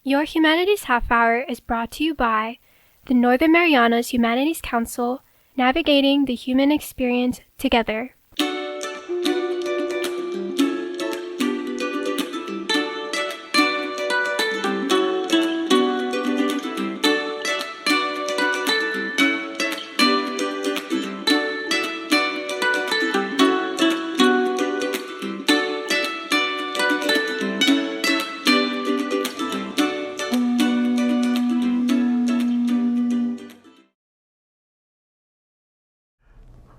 Your Humanities Half Hour is brought to you by the Northern Marianas Humanities Council, navigating the human experience together.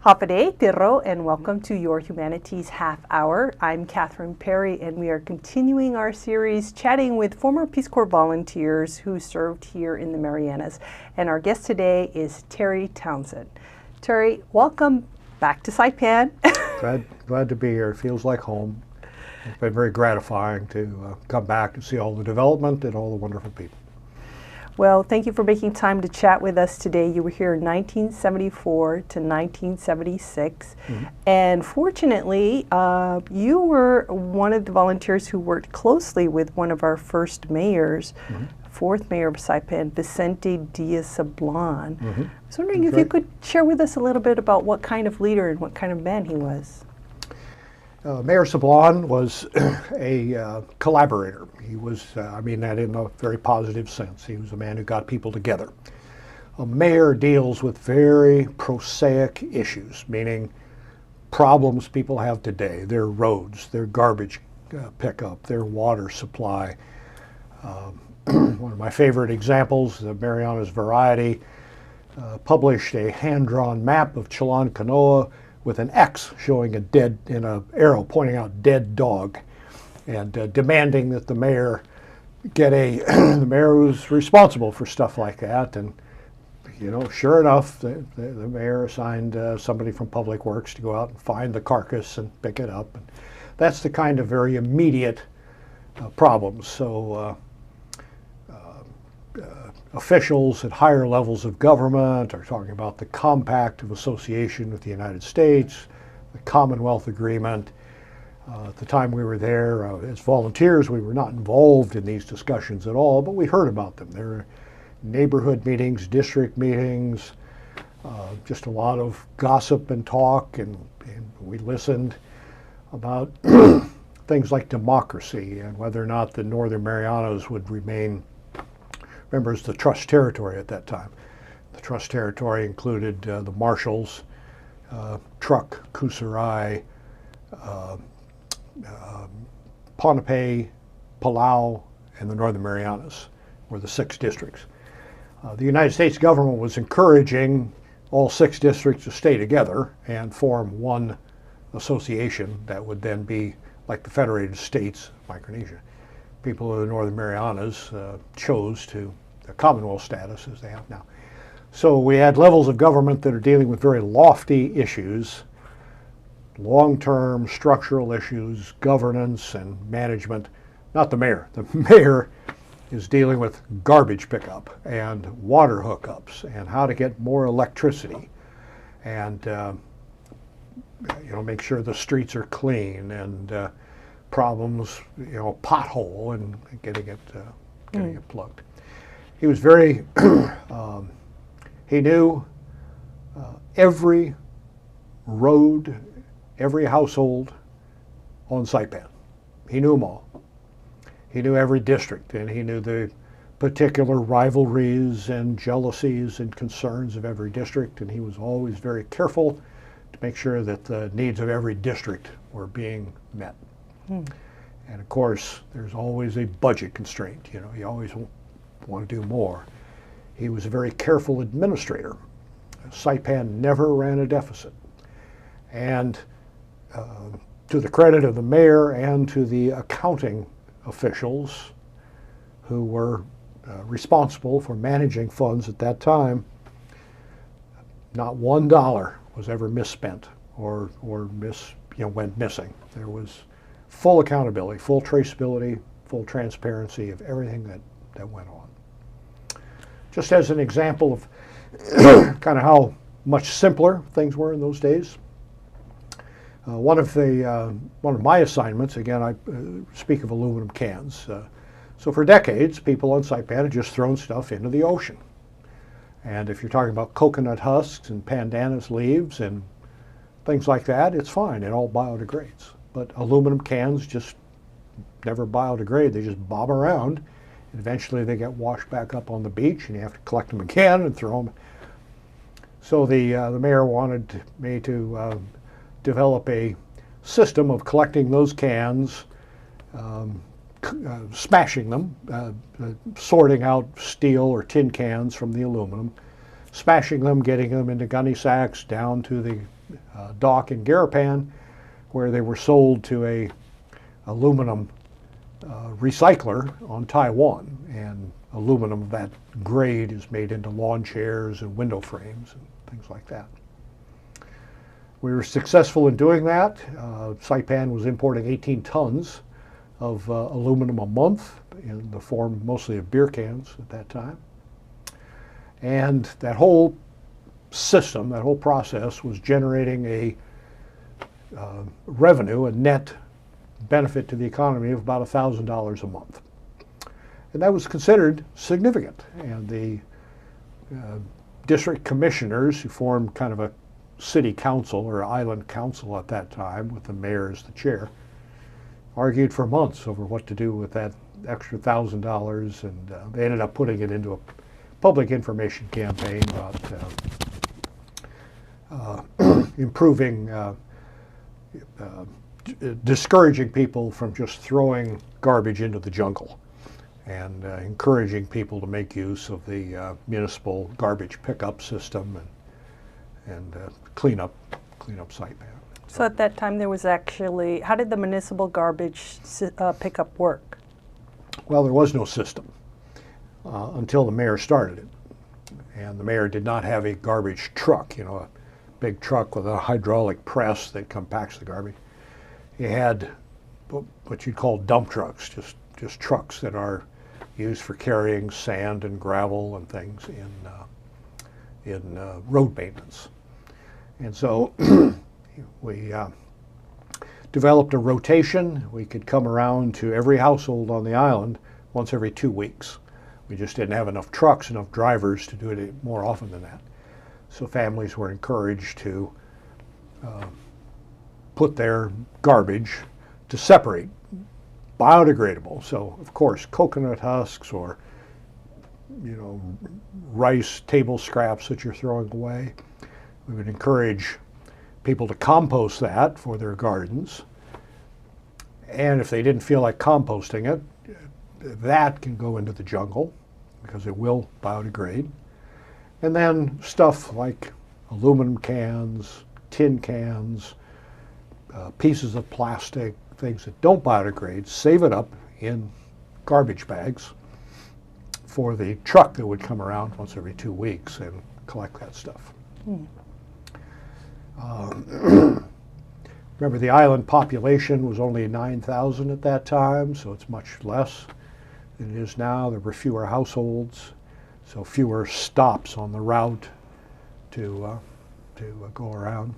Hapade, Tiro, and welcome to Your Humanities Half Hour. I'm Catherine Perry, and we are continuing our series chatting with former Peace Corps volunteers who served here in the Marianas. And our guest today is Terry Townsend. Terry, welcome back to Saipan. Glad to be here. It feels like home. It's been very gratifying to come back and see all the development and all the wonderful people. Well, thank you for making time to chat with us today. You were here in 1974 to 1976. Mm-hmm. And fortunately, you were one of the volunteers who worked closely with one of our first mayors, fourth mayor of Saipan, Vicente Diaz-Sablan. Mm-hmm. I was wondering if you could share with us a little bit about what kind of leader and what kind of man he was. Mayor Sablan was a collaborator. He was, I mean that in a very positive sense. He was a man who got people together. A mayor deals with very prosaic issues, meaning problems people have today. Their roads, their garbage pickup, their water supply. One of my favorite examples, the Marianas Variety, published a hand-drawn map of Chalancanoa with an X showing a dead, and an arrow pointing out dead dog, and demanding that the mayor get the mayor who's responsible for stuff like that. And you know, sure enough, the mayor assigned somebody from Public Works to go out and find the carcass and pick it up. And that's the kind of very immediate problems. So officials at higher levels of government are talking about the Compact of Association with the United States, the Commonwealth Agreement. At the time we were there, as volunteers, we were not involved in these discussions at all, but we heard about them. There were neighborhood meetings, district meetings, just a lot of gossip and talk, and we listened about things like democracy and whether or not the Northern Marianas would remain. Remember, it's the trust territory at that time. The trust territory included the Marshalls, Truk, Kusarai, Ponape, Palau, and the Northern Marianas were the 6 districts. The United States government was encouraging all 6 districts to stay together and form one association that would then be like the Federated States of Micronesia. People of the Northern Marianas chose to the Commonwealth status as they have now. So we had levels of government that are dealing with very lofty issues, long-term structural issues, governance and management. Not the mayor. The mayor is dealing with garbage pickup and water hookups and how to get more electricity and you know, make sure the streets are clean and problems, you know, pothole and getting it plugged. He was very, he knew every road, every household on Saipan. He knew them all. He knew every district, and he knew the particular rivalries and jealousies and concerns of every district, and he was always very careful to make sure that the needs of every district were being met. And of course, there's always a budget constraint. You know, you always want to do more. He was a very careful administrator. Saipan never ran a deficit. And to the credit of the mayor and to the accounting officials who were responsible for managing funds at that time, not $1 was ever misspent or went missing. There was full accountability, full traceability, full transparency of everything that went on. Just as an example of kind of how much simpler things were in those days, one of my assignments, again, I speak of aluminum cans. So for decades, people on Saipan had just thrown stuff into the ocean. And if you're talking about coconut husks and pandanus leaves and things like that, it's fine. It all biodegrades. But aluminum cans just never biodegrade. They just bob around. And eventually they get washed back up on the beach, and you have to collect them again and throw them. So the mayor wanted me to develop a system of collecting those cans, smashing them, sorting out steel or tin cans from the aluminum, smashing them, getting them into gunny sacks down to the dock in Garapan, where they were sold to a aluminum recycler on Taiwan. And aluminum of that grade is made into lawn chairs and window frames and things like that. We were successful in doing that. Saipan was importing 18 tons of aluminum a month in the form mostly of beer cans at that time. And that whole system, that whole process was generating a revenue, a net benefit to the economy of about $1,000 a month. And that was considered significant. And the district commissioners, who formed kind of a city council or island council at that time with the mayor as the chair, argued for months over what to do with that extra $1,000, and they ended up putting it into a public information campaign about improving, discouraging people from just throwing garbage into the jungle, and encouraging people to make use of the municipal garbage pickup system and clean up Saipan. So at that time there was actually, how did the municipal garbage pickup work? Well, there was no system until the mayor started it. And the mayor did not have a garbage truck, you know, a big truck with a hydraulic press that compacts the garbage. He had what you'd call dump trucks, just trucks that are used for carrying sand and gravel and things in road maintenance. And so we developed a rotation. We could come around to every household on the island once every 2 weeks. We just didn't have enough trucks, enough drivers to do it more often than that. So families were encouraged to put their garbage to separate, biodegradable. So of course, coconut husks or, you know, rice table scraps that you're throwing away. We would encourage people to compost that for their gardens. And if they didn't feel like composting it, that can go into the jungle because it will biodegrade. And then stuff like aluminum cans, tin cans, pieces of plastic, things that don't biodegrade, save it up in garbage bags for the truck that would come around once every 2 weeks and collect that stuff. Remember, the island population was only 9,000 at that time, so it's much less than it is now. There were fewer households, so fewer stops on the route to go around.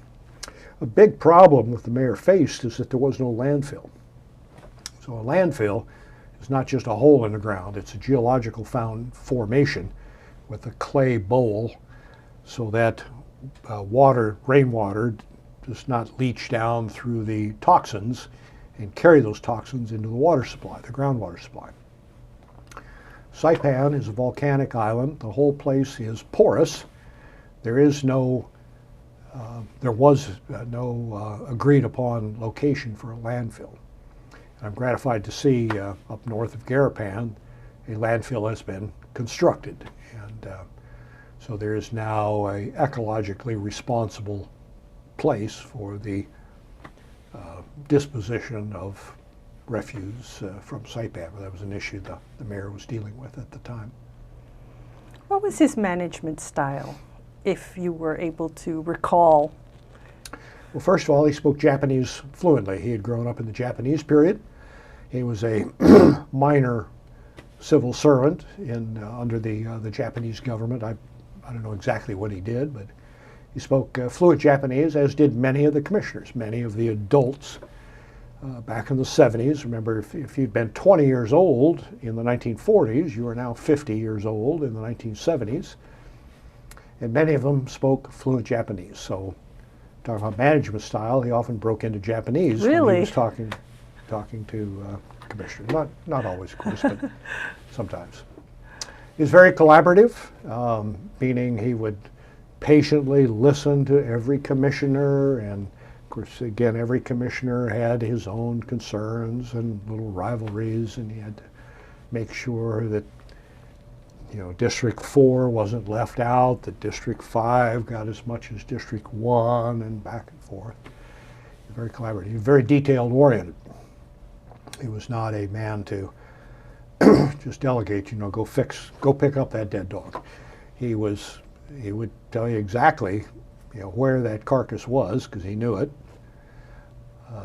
A big problem that the mayor faced is that there was no landfill. So a landfill is not just a hole in the ground, it's a geological formation with a clay bowl so that rainwater does not leach down through the toxins and carry those toxins into the water supply, the groundwater supply. Saipan is a volcanic island. The whole place is porous. There was no agreed upon location for a landfill. And I'm gratified to see up north of Garapan, a landfill has been constructed. And so there is now an ecologically responsible place for the disposition of refuse from Saipan. That was an issue the mayor was dealing with at the time. What was his management style, if you were able to recall? Well, first of all, he spoke Japanese fluently. He had grown up in the Japanese period. He was a minor civil servant under the Japanese government. I don't know exactly what he did, but he spoke fluent Japanese, as did many of the commissioners. Many of the adults back in the 70s. Remember, if you'd been 20 years old in the 1940s, you are now 50 years old in the 1970s. And many of them spoke fluent Japanese. So, talking about management style, he often broke into Japanese when he was talking to commissioners. Not always, of course, but sometimes. He was very collaborative, meaning he would patiently listen to every commissioner, and of course, again, every commissioner had his own concerns and little rivalries, and he had to make sure that, you know, District 4 wasn't left out, that District 5 got as much as District 1, and back and forth. Very collaborative, very detail-oriented. He was not a man to just delegate, you know, go pick up that dead dog. He would tell you exactly, you know, where that carcass was, because he knew it.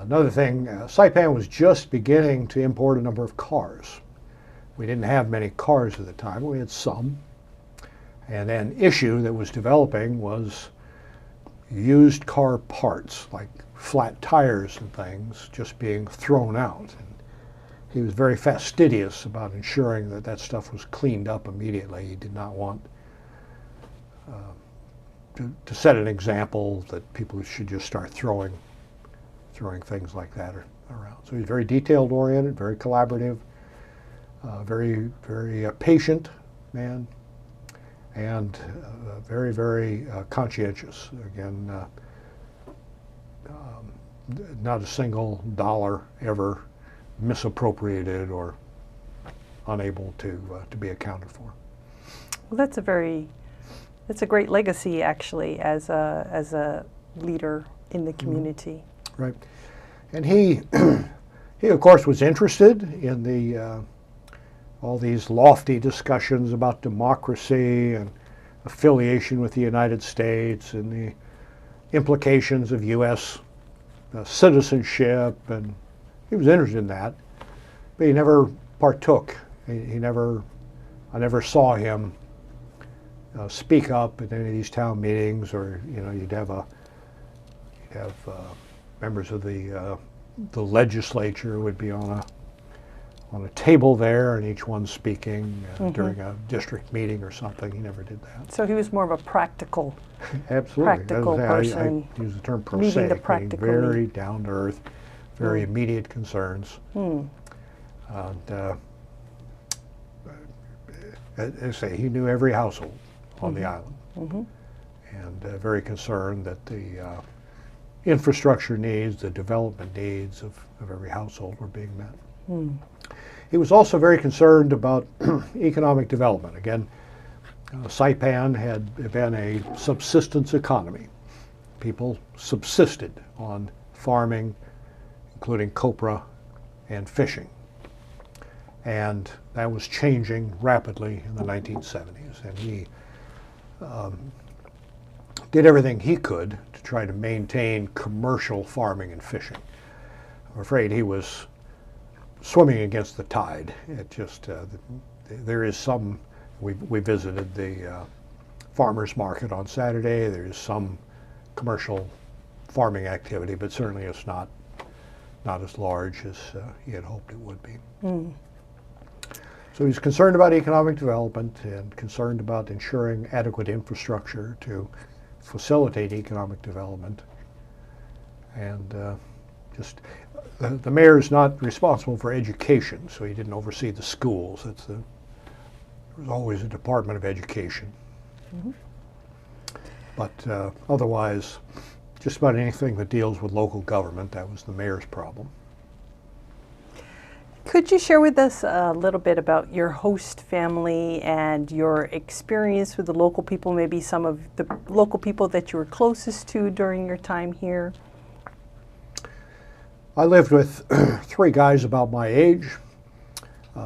Another thing, Saipan was just beginning to import a number of cars. We didn't have many cars at the time, we had some. And an issue that was developing was used car parts, like flat tires and things, just being thrown out. And he was very fastidious about ensuring that that stuff was cleaned up immediately. He did not want to set an example that people should just start throwing things like that around. So he's very detailed oriented, very collaborative, very patient man, and very, very conscientious. Again, not a single dollar ever misappropriated or unable to be accounted for. Well, that's a great legacy, actually, as a leader in the community. Right, and he of course was interested in the all these lofty discussions about democracy and affiliation with the United States and the implications of U.S. Citizenship, and he was interested in that, but he never partook. I never saw him speak up at any of these town meetings, or, you know, you'd have members of the legislature would be on a table there, and each one speaking during a district meeting or something. He never did that. So he was more of a practical, absolutely person. I use the term prosaic, meaning very down to earth, very immediate concerns. And as I say, he knew every household on the island, and very concerned that the infrastructure needs, the development needs of every household were being met. He was also very concerned about economic development. Again, Saipan had been a subsistence economy. People subsisted on farming, including copra and fishing. And that was changing rapidly in the 1970s. And he did everything he could to try to maintain commercial farming and fishing. I'm afraid he was swimming against the tide. It just, there is some, we visited the farmers market on Saturday. There's some commercial farming activity, but certainly it's not as large as he had hoped it would be. So he's concerned about economic development and concerned about ensuring adequate infrastructure to facilitate economic development. And just the mayor is not responsible for education, so he didn't oversee the schools. There was always a Department of Education. But otherwise, just about anything that deals with local government, that was the mayor's problem. Could you share with us a little bit about your host family and your experience with the local people, maybe some of the local people that you were closest to during your time here? I lived with three guys about my age.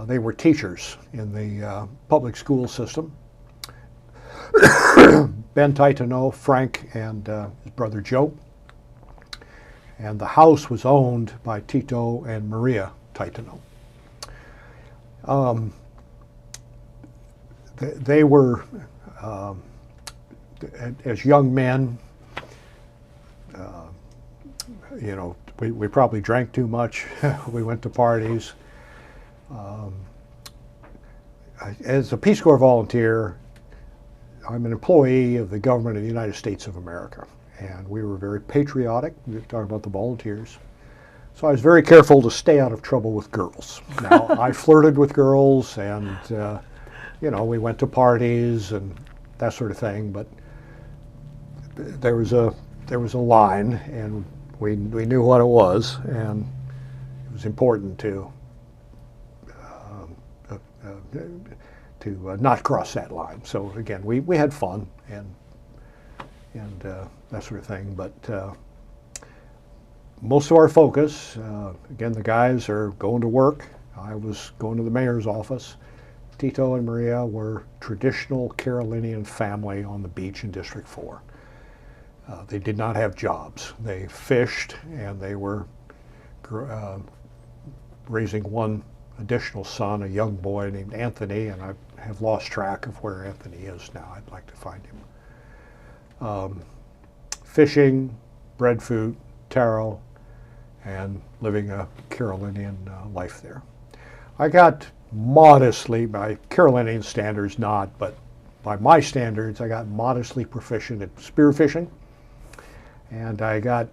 They were teachers in the public school system. Ben Titano, Frank, and his brother Joe. And the house was owned by Tito and Maria Titano. They were, as young men, we probably drank too much. We went to parties. As a Peace Corps volunteer, I'm an employee of the government of the United States of America, and we were very patriotic. We were talking about the volunteers. So I was very careful to stay out of trouble with girls. Now, I flirted with girls, and you know, we went to parties and that sort of thing, but there was a line, and we knew what it was, and it was important to not cross that line. So again, we had fun and that sort of thing, but most of our focus, again, the guys are going to work. I was going to the mayor's office. Tito and Maria were traditional Carolinian family on the beach in District 4. They did not have jobs. They fished, and they were raising one additional son, a young boy named Anthony, and I have lost track of where Anthony is now. I'd like to find him. Fishing, breadfruit, taro, and living a Carolinian life there. I got modestly, by Carolinian standards not, but by my standards, I got modestly proficient at spearfishing, and I had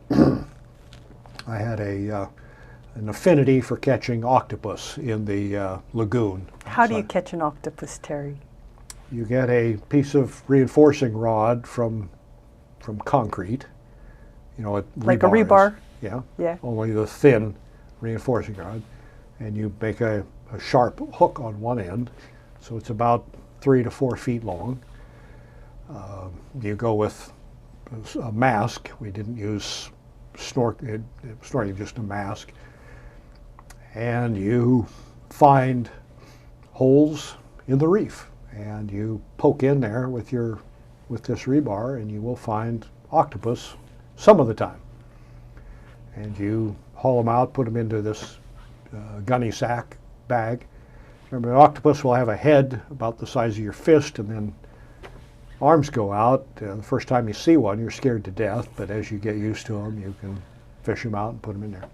an affinity for catching octopus in the lagoon. How do you catch an octopus, Terry? You get a piece of reinforcing rod from concrete, you know, like a rebar. Yeah. Yeah. Only the thin reinforcing rod, and you make a sharp hook on one end, so it's about 3 to 4 feet long. You go with a mask. We didn't use snorkeling, just a mask. And you find holes in the reef, and you poke in there with this rebar, and you will find octopus some of the time. And you haul them out, put them into this gunny sack bag. Remember, an octopus will have a head about the size of your fist, and then arms go out. The first time you see one, you're scared to death, but as you get used to them, you can fish them out and put them in there.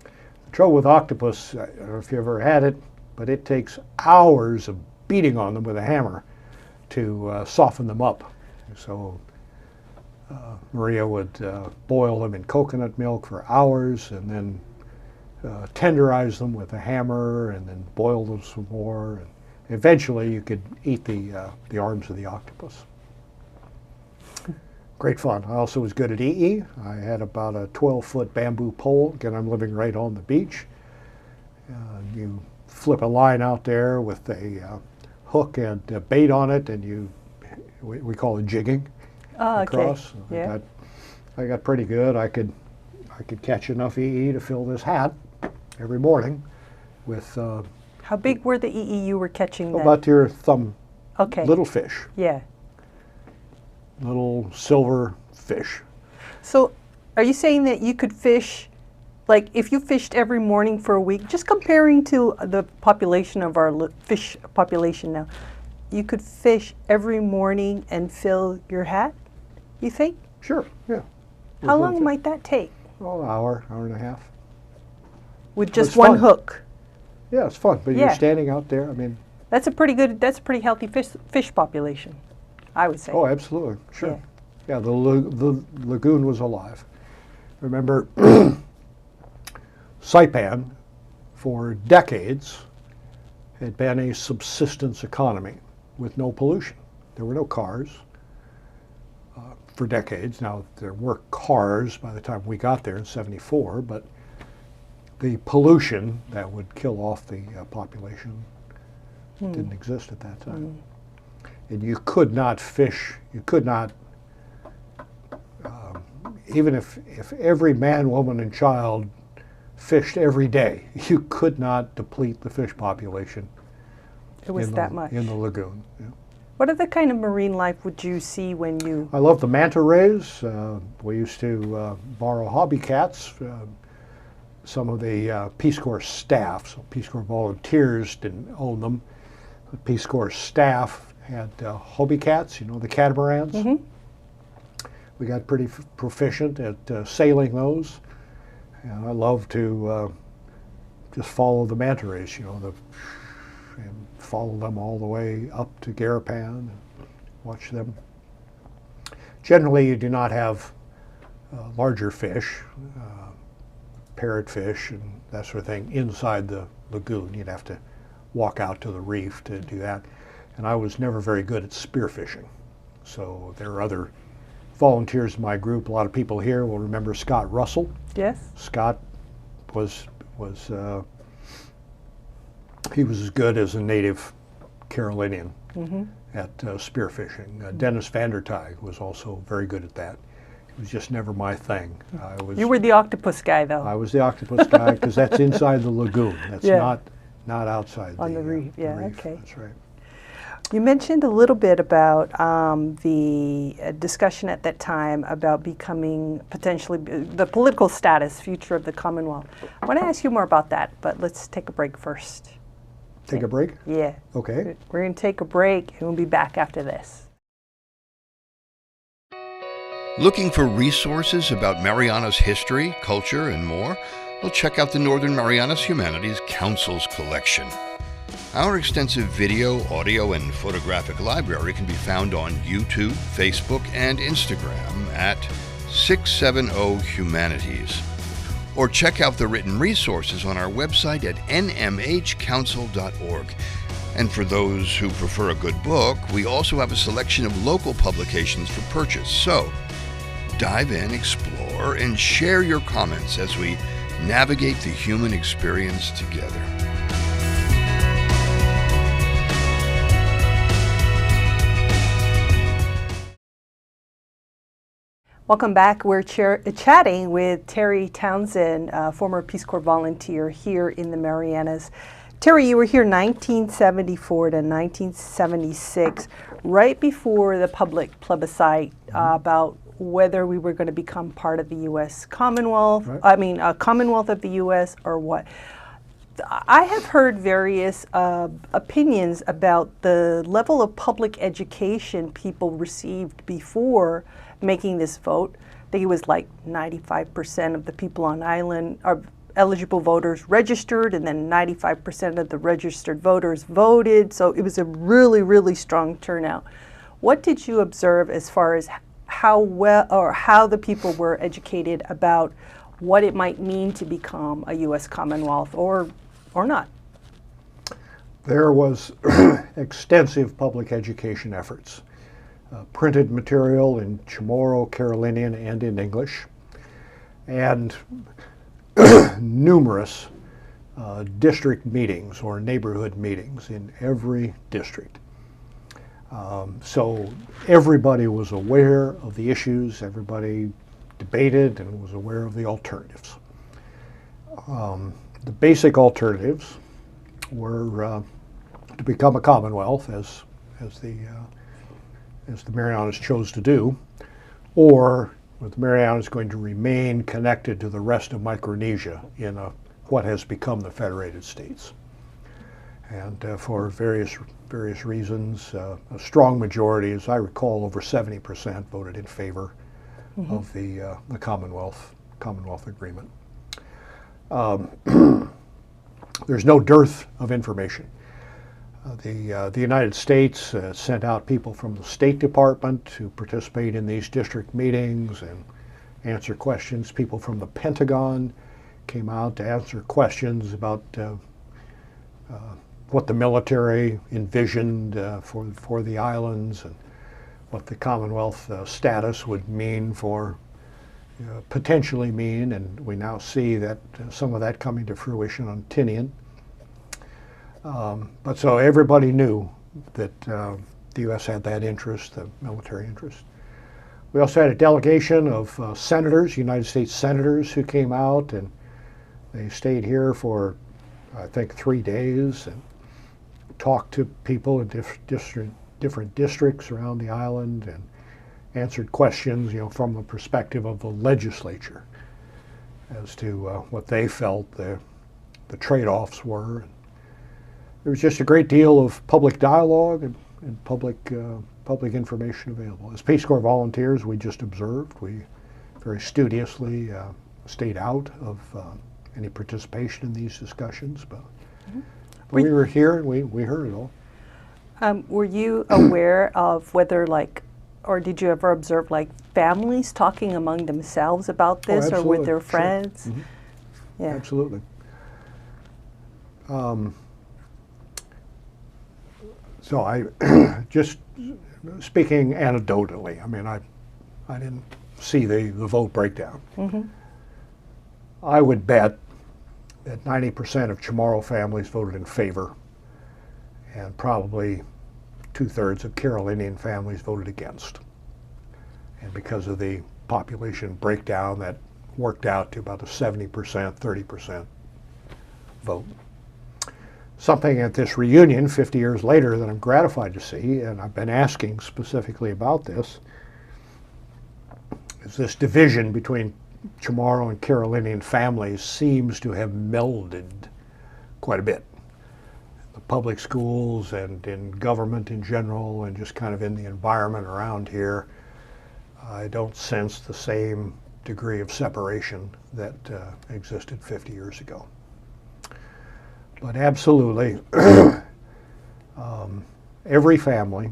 The trouble with octopus, I don't know if you ever had it, but it takes hours of beating on them with a hammer to soften them up. So Maria would boil them in coconut milk for hours, and then tenderize them with a hammer, and then boil them some more. And eventually you could eat the arms of the octopus. Great fun. I also was good at EE. I had about a 12-foot bamboo pole. Again, I'm living right on the beach. You flip a line out there with a hook and a bait on it, and we call it jigging across. Okay. Yeah. I got pretty good. I could catch enough EE to fill this hat every morning with. How big were the EE you were catching then? About your thumb. Okay. Little fish. Yeah. Little silver fish. So are you saying that you could fish, like if you fished every morning for a week, just comparing to the population of our fish population now, you could fish every morning and fill your hat, you think? Sure, yeah. How long might that take? Oh, an hour and a half. With just one hook? Yeah, it's fun, but Yeah. you're standing out there, I mean. That's a pretty healthy fish population, I would say. Oh, absolutely, sure. Yeah. Yeah, the lagoon was alive. Remember, Saipan, for decades, had been a subsistence economy with no pollution. There were no cars for decades. Now, there were cars by the time we got there in '74, but the pollution that would kill off the population didn't exist at that time. And you could not fish, you could not, even if every man, woman, and child fished every day, you could not deplete the fish population. It was that much. In the lagoon. Yeah. What other kind of marine life would you see when you... I love the manta rays. We used to borrow hobby cats. Some of the Peace Corps staff, so Peace Corps volunteers didn't own them. The Peace Corps staff had hobby cats, you know, the catamarans. Mm-hmm. We got pretty proficient at sailing those. And I love to just follow the manta rays, and follow them all the way up to Garapan and watch them. Generally, you do not have larger fish, parrotfish and that sort of thing inside the lagoon. You'd have to walk out to the reef to do that. And I was never very good at spearfishing. So there are other volunteers in my group. A lot of people here will remember Scott Russell. Yes. Scott was he was as good as a native Carolinian at spearfishing. Dennis Vandertuig was also very good at that. It was just never my thing. You were the octopus guy, though. I was the octopus guy because that's inside the lagoon. That's not outside on the reef. The reef. Okay. That's right. You mentioned a little bit about the discussion at that time about becoming potentially the political status, future of the Commonwealth. I want to ask you more about that, but let's take a break first. Take a break? Yeah. Okay. We're going to take a break and we'll be back after this. Looking for resources about Marianas history, culture, and more? Well, check out the Northern Marianas Humanities Council's collection. Our extensive video, audio, and photographic library can be found on YouTube, Facebook, and Instagram at 670 Humanities. Or check out the written resources on our website at nmhcouncil.org. And for those who prefer a good book, we also have a selection of local publications for purchase. So, dive in, explore, and share your comments as we navigate the human experience together. Welcome back. We're chatting with Terry Townsend, former Peace Corps volunteer here in the Marianas. Terry, you were here 1974 to 1976, right before the public plebiscite about whether we were going to become part of the U.S. Commonwealth, right. I mean, a Commonwealth of the U.S. or what. I have heard various opinions about the level of public education people received before making this vote. I think it was like 95% of the people on island are eligible voters registered, and then 95% of the registered voters voted. So it was a really, really strong turnout. What did you observe as far as how well or how the people were educated about what it might mean to become a U.S. Commonwealth or not? There was extensive public education efforts. Printed material in Chamorro, Carolinian, and in English, and numerous district meetings or neighborhood meetings in every district. So everybody was aware of the issues, everybody debated and was aware of the alternatives. The basic alternatives were to become a Commonwealth, as the Marianas chose to do, or the Marianas going to remain connected to the rest of Micronesia in what has become the Federated States. And for various reasons, a strong majority, as I recall, over 70% voted in favor of the Commonwealth Agreement. There's no dearth of information. The United States sent out people from the State Department to participate in these district meetings and answer questions. People from the Pentagon came out to answer questions about what the military envisioned for the islands and what the Commonwealth status would mean potentially mean, and we now see that some of that coming to fruition on Tinian. But so everybody knew that the U.S. had that interest, the military interest. We also had a delegation of senators, United States senators, who came out, and they stayed here for, I think, 3 days and talked to people in different districts around the island and answered questions, from the perspective of the legislature as to what they felt the trade-offs were. There was just a great deal of public dialogue and public information available. As Peace Corps volunteers, we just observed. We very studiously stayed out of any participation in these discussions, but we were here and we heard it all. Were you aware of whether, like, or did you ever observe, like, families talking among themselves about this, or with their friends? Sure. Yeah. Absolutely. So I, just speaking anecdotally, I mean, I didn't see the vote breakdown. I would bet that 90% of Chamorro families voted in favor, and probably 2/3 of Carolinian families voted against. And because of the population breakdown, that worked out to about a 70%, 30% vote. Something at this reunion 50 years later that I'm gratified to see, and I've been asking specifically about this, is this division between Chamorro and Carolinian families seems to have melded quite a bit. The public schools and in government in general, and just kind of in the environment around here, I don't sense the same degree of separation that existed 50 years ago. But absolutely, every family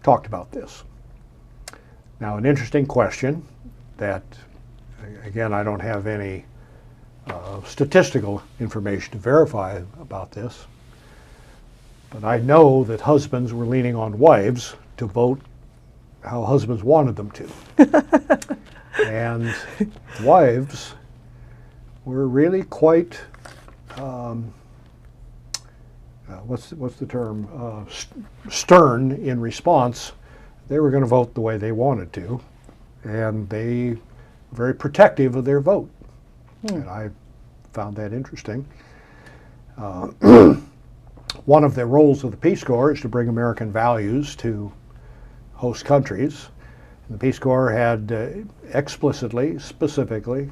talked about this. Now, an interesting question that, again, I don't have any statistical information to verify about this, but I know that husbands were leaning on wives to vote how husbands wanted them to. And wives were really quite, what's the term, stern in response. They were going to vote the way they wanted to, and they were very protective of their vote. And I found that interesting. One of the roles of the Peace Corps is to bring American values to host countries. And the Peace Corps had explicitly, specifically,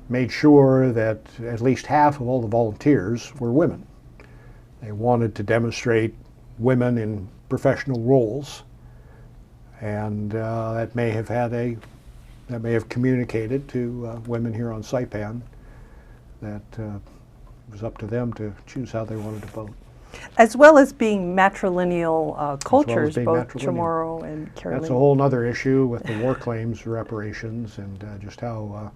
made sure that at least half of all the volunteers were women. They wanted to demonstrate women in professional roles, and that may have communicated to women here on Saipan that it was up to them to choose how they wanted to vote. As well as being matrilineal cultures, being both matrilineal. Chamorro and Carolinian. That's a whole other issue with the war claims reparations, and just how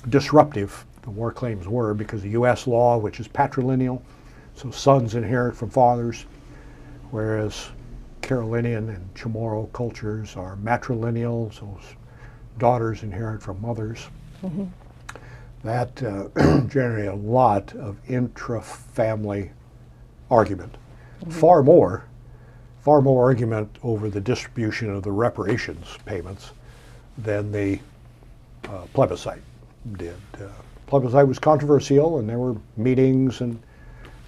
disruptive the war claims were, because the U.S. law, which is patrilineal, so sons inherit from fathers, whereas Carolinian and Chamorro cultures are matrilineal, so daughters inherit from mothers. That generated a lot of intra-family argument. Far more argument over the distribution of the reparations payments than the plebiscite did. Plebiscite was controversial, and there were meetings and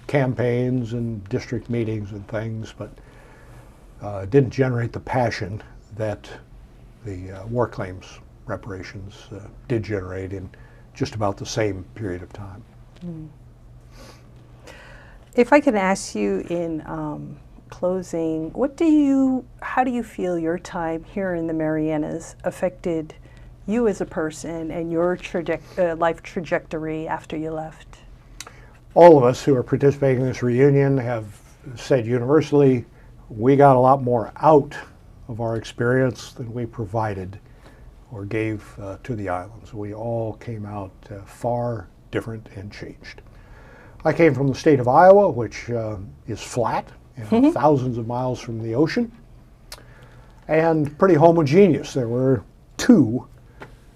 campaigns and district meetings and things, but it didn't generate the passion that the war claims reparations did generate in just about the same period of time. If I can ask you in closing, how do you feel your time here in the Marianas affected you as a person and your life trajectory after you left? All of us who are participating in this reunion have said universally, we got a lot more out of our experience than we provided or gave to the islands. We all came out far different and changed. I came from the state of Iowa, which is flat and thousands of miles from the ocean, and pretty homogeneous. There were 2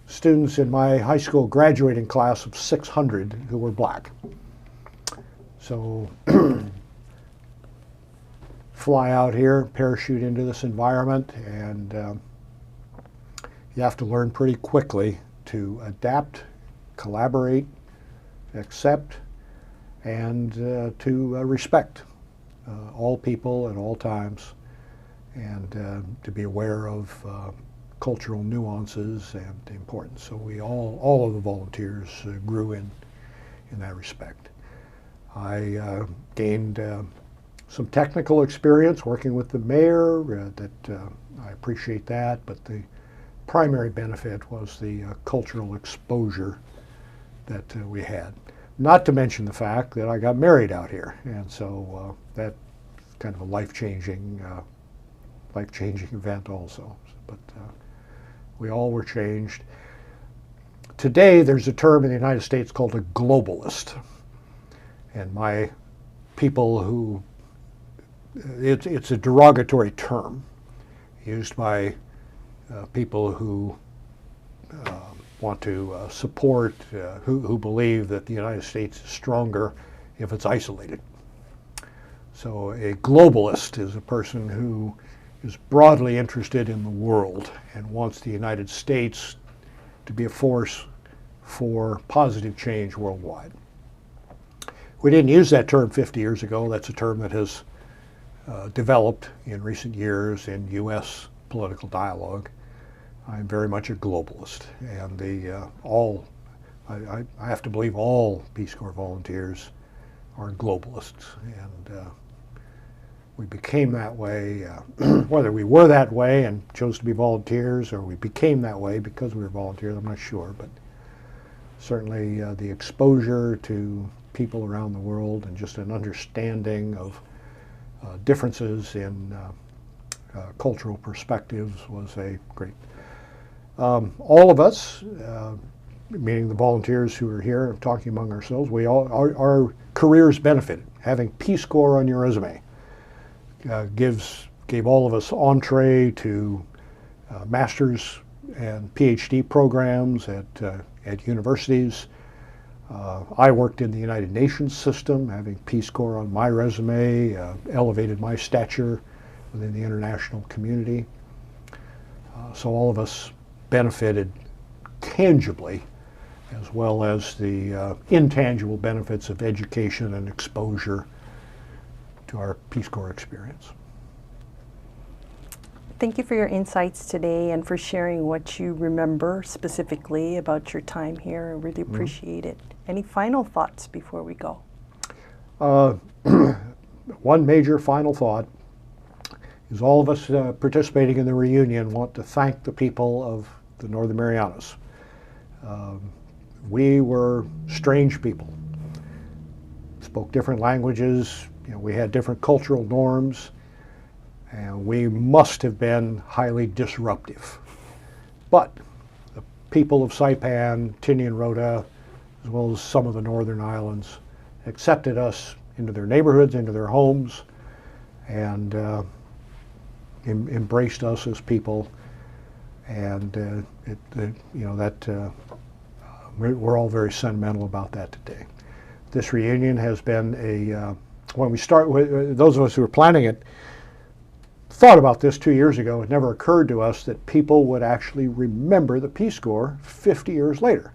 students in my high school graduating class of 600 who were black. So fly out here, parachute into this environment, and you have to learn pretty quickly to adapt, collaborate, accept, and to respect all people at all times, and to be aware of cultural nuances and importance. So we all of the volunteers grew in that respect. I gained some technical experience working with the mayor, I appreciate that, but the primary benefit was the cultural exposure that we had. Not to mention the fact that I got married out here, and so that's kind of a life-changing event also. But we all were changed. Today, there's a term in the United States called a globalist, and my people who it's a derogatory term used by people who want to support, who believe that the United States is stronger if it's isolated. So a globalist is a person who is broadly interested in the world and wants the United States to be a force for positive change worldwide. We didn't use that term 50 years ago. That's a term that has developed in recent years in U.S. political dialogue. I'm very much a globalist, and I have to believe all Peace Corps volunteers are globalists, and we became that way, whether we were that way and chose to be volunteers or we became that way because we were volunteers, I'm not sure, but certainly the exposure to people around the world and just an understanding of differences in cultural perspectives was a great. All of us, meaning the volunteers who are here talking among ourselves, our careers benefited. Having Peace Corps on your resume gave all of us entree to master's and PhD programs at universities. I worked in the United Nations system. Having Peace Corps on my resume elevated my stature within the international community. So all of us benefited tangibly, as well as the intangible benefits of education and exposure to our Peace Corps experience. Thank you for your insights today and for sharing what you remember specifically about your time here. I really appreciate it. Any final thoughts before we go? One major final thought is all of us participating in the reunion want to thank the people of the Northern Marianas. We were strange people, spoke different languages, we had different cultural norms, and we must have been highly disruptive. But the people of Saipan, Tinian Rota, as well as some of the northern islands, accepted us into their neighborhoods, into their homes, and embraced us as people. And we're all very sentimental about that today. This reunion has been when we start with, those of us who were planning it, thought about this 2 years ago. It never occurred to us that people would actually remember the Peace Corps 50 years later.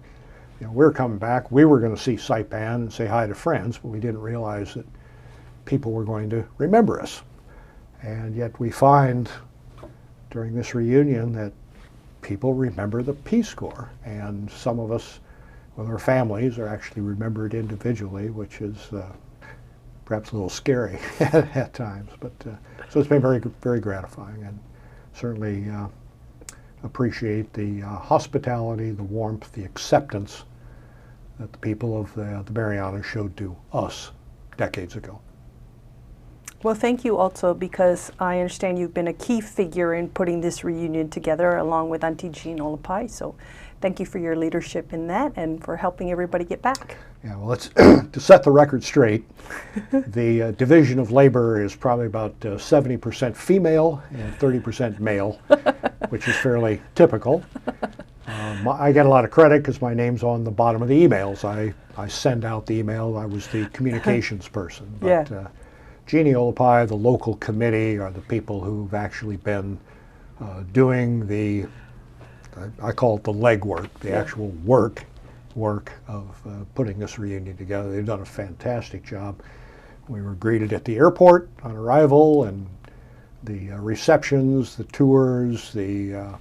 We're coming back. We were going to see Saipan and say hi to friends, but we didn't realize that people were going to remember us. And yet we find during this reunion that people remember the Peace Corps, and some of us with our families are actually remembered individually, which is perhaps a little scary at times. But so it's been very, very gratifying, and certainly appreciate the hospitality, the warmth, the acceptance that the people of the Marianas showed to us decades ago. Well, thank you also, because I understand you've been a key figure in putting this reunion together along with Auntie Jean Olapai. So thank you for your leadership in that and for helping everybody get back. Yeah, well, let's to set the record straight, the division of labor is probably about 70% female and 30% male, which is fairly typical. I get a lot of credit because my name's on the bottom of the emails. I send out the email. I was the communications person. But, yeah. Jeannie Olapai, the local committee, are the people who've actually been doing the, I call it the legwork, the actual work of putting this reunion together. They've done a fantastic job. We were greeted at the airport on arrival, and the receptions, the tours, the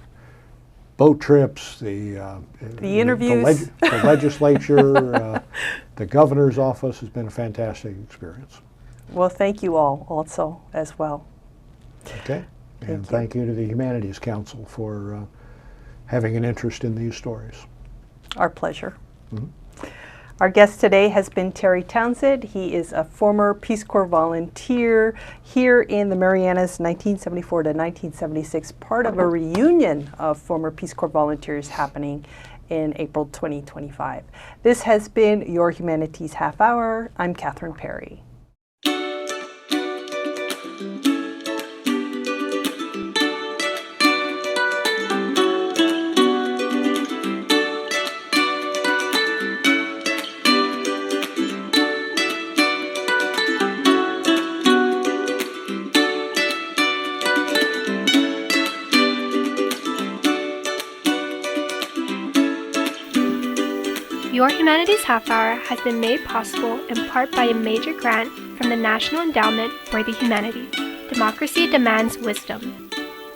boat trips, the interviews, the legislature, the governor's office has been a fantastic experience. Well, thank you all also as well. Okay. And thank you to the Humanities Council for having an interest in these stories. Our pleasure. Our guest today has been Terry Townsend. He is a former Peace Corps volunteer here in the Marianas, 1974 to 1976, part of a reunion of former Peace Corps volunteers happening in April 2025. This has been your Humanities Half Hour. I'm Catherine Perry. Your Humanities Half Hour has been made possible in part by a major grant from the National Endowment for the Humanities. Democracy demands wisdom.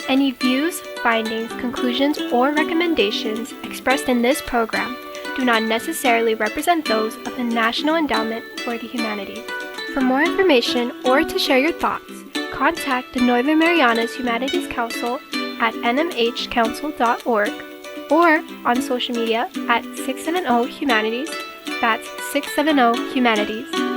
Any views, findings, conclusions, or recommendations expressed in this program do not necessarily represent those of the National Endowment for the Humanities. For more information or to share your thoughts, contact the Northern Marianas Humanities Council at nmhcouncil.org or on social media at 670 Humanities. That's 670 Humanities.